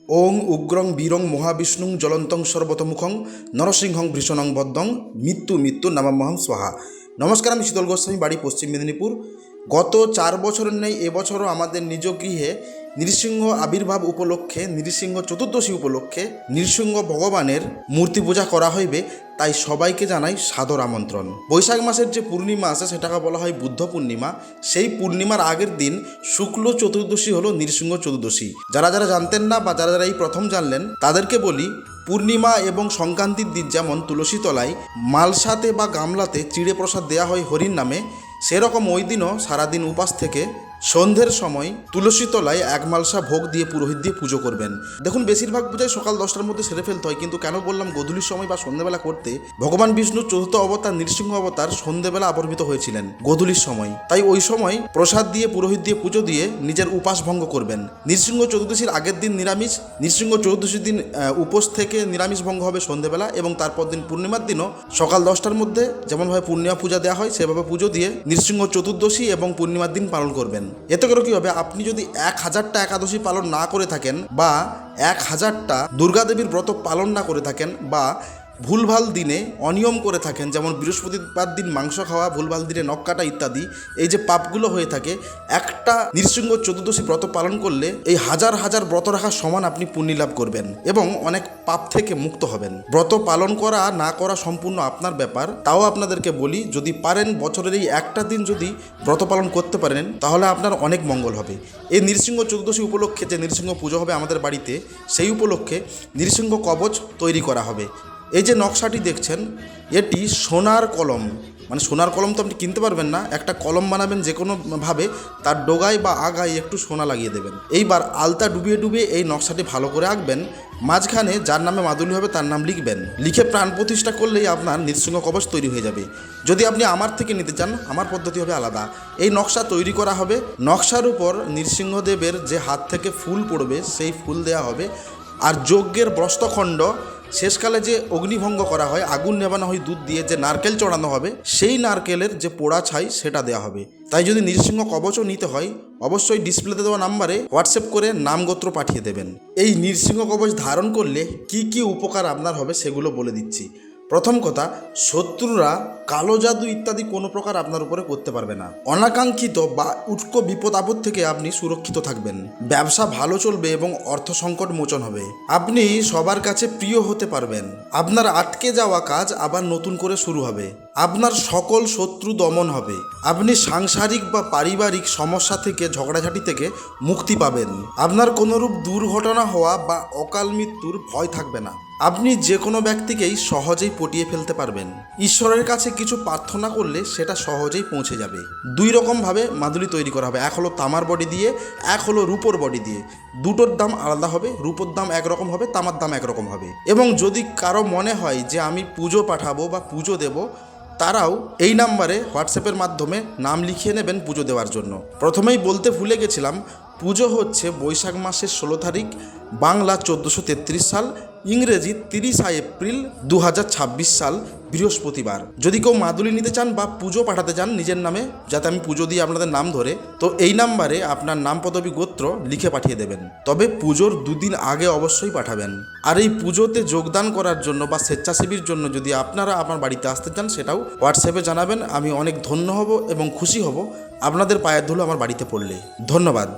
ওং উগ্রং বীরং মহাবিষ্ণুং জ্বলন্তং সর্বতমুখং নরসিংহং ভীষণং বদ্ধং মৃত্যু মৃত্যু নামামহং স্বাহা। নমস্কার, আমি শীতল গোস্বামী, বাড়ি পশ্চিম মেদিনীপুর। গত 4 বছরের নেই এবছরও আমাদের নিজ গৃহে নৃসিংহ আবির্ভাব উপলক্ষে, নৃসিংহ চতুর্দশী উপলক্ষে নৃসিংহ ভগবানের মূর্তি পূজা করা হইবে। তাই সবাইকে জানাই সাদর আমন্ত্রণ। বৈশাখ মাসের যে পূর্ণিমা আছে সেটাকে বলা হয় বুদ্ধ পূর্ণিমা। সেই পূর্ণিমার আগের দিন শুক্ল চতুর্দশী হলো নৃসিংহ চতুর্দশী। যারা যারা জানতেন না বা যারা যারা এই প্রথম জানলেন তাদেরকে বলি, পূর্ণিমা এবং সংক্রান্তির দিন যেমন তুলসী তলায় মালসাতে বা গামলাতে চিড়ে প্রসাদ দেওয়া হয় হরির নামে, সেরকম ওই দিনও সারাদিন উপাস থেকে সন্ধ্যের সময় তুলসী তলায় এক মালসা ভোগ দিয়ে পুরোহিত দিয়ে পুজো করবেন। দেখুন, বেশিরভাগ পূজায় সকাল 10টার মধ্যে সেরে ফেলতে হয়, কিন্তু কেন বললাম গোধূলির সময় বা সন্ধ্যেবেলা করতে? ভগবান বিষ্ণুর চতুর্থ অবতার নৃসিংহ অবতার সন্ধ্যেবেলা আবির্ভূত হয়েছিলেন গোধূলির সময়। তাই ওই সময় প্রসাদ দিয়ে পুরোহিত দিয়ে পুজো দিয়ে নিজের উপাস ভঙ্গ করবেন। নৃসিংহ চতুর্দশীর আগের দিন নিরামিষ, নৃসিংহ চতুর্দশীর দিন উপোস থেকে নিরামিষ ভঙ্গ হবে সন্ধ্যেবেলা, এবং তারপর দিন পূর্ণিমার দিনও সকাল 10টার মধ্যে যেমনভাবে পূর্ণিমা পূজা দেওয়া হয় সেভাবে পুজো দিয়ে নৃসিংহ চতুর্দশী এবং পূর্ণিমার দিন পালন করবেন। এতে করে কী হবে, আপনি যদি 1000টা একাদশী পালন না করে থাকেন বা 1000টা দুর্গাদেবীর ব্রত পালন না করে থাকেন বা ভুলভাল দিনে অনিয়ম করে থাকেন, যেমন বৃহস্পতিবার দিন মাংস খাওয়া, ভুলভাল দিনে নখ কাটা ইত্যাদি, এই যে পাপগুলো হয়ে থাকে, একটা নৃসিংহ চতুর্দশী ব্রত পালন করলে এই হাজার হাজার ব্রত রাখার সমান আপনি পুণ্যি লাভ করবেন এবং অনেক পাপ থেকে মুক্ত হবেন। ব্রত পালন করা না করা সম্পূর্ণ আপনার ব্যাপার। তাও আপনাদেরকে বলি, যদি পারেন বছরের এই একটা দিন যদি ব্রত পালন করতে পারেন তাহলে আপনার অনেক মঙ্গল হবে। এই নৃসিংহ চতুর্দশী উপলক্ষে যে নৃসিংহ পুজো হবে আমাদের বাড়িতে, সেই উপলক্ষে নৃসিংহ কবচ তৈরি করা হবে। এই যে নকশাটি দেখছেন, এটি সোনার কলম, মানে সোনার কলম তো আপনি কিনতে পারবেন না, একটা কলম বানাবেন যে কোনোভাবে, তার ডগায় বা আগায় একটু সোনা লাগিয়ে দেবেন। এইবার আলতা ডুবিয়ে ডুবিয়ে এই নকশাটি ভালো করে আঁকবেন। মাঝখানে যার নামে মাদুলি হবে তার নাম লিখবেন। লিখে প্রাণ প্রতিষ্ঠা করলেই আপনার নৃসিংহ কবচ তৈরি হয়ে যাবে। যদি আপনি আমার থেকে নিতে চান, আমার পদ্ধতি হবে আলাদা। এই নকশা তৈরি করা হবে, নকশার উপর নৃসিংহদেবের যে হাত থেকে ফুল পড়বে সেই ফুল দেওয়া হবে। আর যজ্ঞের ব্রস্তখণ্ড শেষকালে যে অগ্নিভঙ্গ করা হয়, আগুন নেভানো হয় দুধ দিয়ে, যে নারকেল চড়ানো হবে, সেই নারকেলের যে পোড়া ছাই সেটা দেওয়া হবে। তাই যদি নৃসিংহ কবচও নিতে হয় অবশ্যই ডিসপ্লেতে দেওয়া নাম্বারে হোয়াটসঅ্যাপ করে নাম গোত্র পাঠিয়ে দেবেন। এই নৃসিংহ কবচ ধারণ করলে কি কি উপকার আপনার হবে সেগুলো বলে দিচ্ছি। প্রথম কথা, শত্রুরা কালো জাদু ইত্যাদি কোনো প্রকার আপনার উপরে করতে পারবে না। অনাকাঙ্ক্ষিত বা উটকো বিপদ আপদ থেকে আপনি সুরক্ষিত থাকবেন। ব্যবসা ভালো চলবে এবং অর্থ সংকট মোচন হবে। আপনি সবার কাছে প্রিয় হতে পারবেন। আপনার আটকে যাওয়া কাজ আবার নতুন করে শুরু হবে। আপনার সকল শত্রু দমন হবে। আপনি সাংসারিক বা পারিবারিক সমস্যা থেকে, ঝগড়াঝাটি থেকে মুক্তি পাবেন। আপনার কোনোরূপ দুর্ঘটনা হওয়া বা অকাল মৃত্যুর ভয় থাকবে না। আপনি যে কোনো ব্যক্তিকেই সহজেই পটিয়ে ফেলতে পারবেন। ঈশ্বরের কাছে কিছু প্রার্থনা করলে সেটা সহজেই পৌঁছে যাবে। 2 রকমভাবে মাদুলি তৈরি করা হবে, এক হলো তামার বডি দিয়ে, এক হলো রূপোর বডি দিয়ে। দুটোর দাম আলাদা হবে, রূপোর দাম একরকম হবে, তামার দাম একরকম হবে। এবং যদি কারো মনে হয় যে আমি পুজো পাঠাবো বা পুজো দেব, তারাও এই নাম্বারে হোয়াটসঅ্যাপের মাধ্যমে নাম লিখিয়ে নেবেন পুজো দেওয়ার জন্য। প্রথমেই বলতে ভুলে গেছিলাম, পুজো হচ্ছে বৈশাখ মাসের 16 তারিখ, বাংলা 1433 সাল, ইংরেজি 30 এপ্রিল 2026 সাল, বৃহস্পতিবার। যদি কেউ মাদুলি নিতে চান বা পুজো পাঠাতে চান নিজের নামে, যাতে আমি পুজো দিয়ে আপনাদের নাম ধরে, তো এই নাম্বারে আপনার নাম, পদবী, গোত্র লিখে পাঠিয়ে দেবেন। তবে পুজোর 2 দিন আগে অবশ্যই পাঠাবেন। আর এই পুজোতে যোগদান করার জন্য বা স্বেচ্ছাসেবীর জন্য যদি আপনারা আমার বাড়িতে আসতে চান সেটাও হোয়াটসঅ্যাপে জানাবেন। আমি অনেক ধন্য হব এবং খুশি হব আপনাদের পায়ের ধুলো আমার বাড়িতে পড়লে। ধন্যবাদ।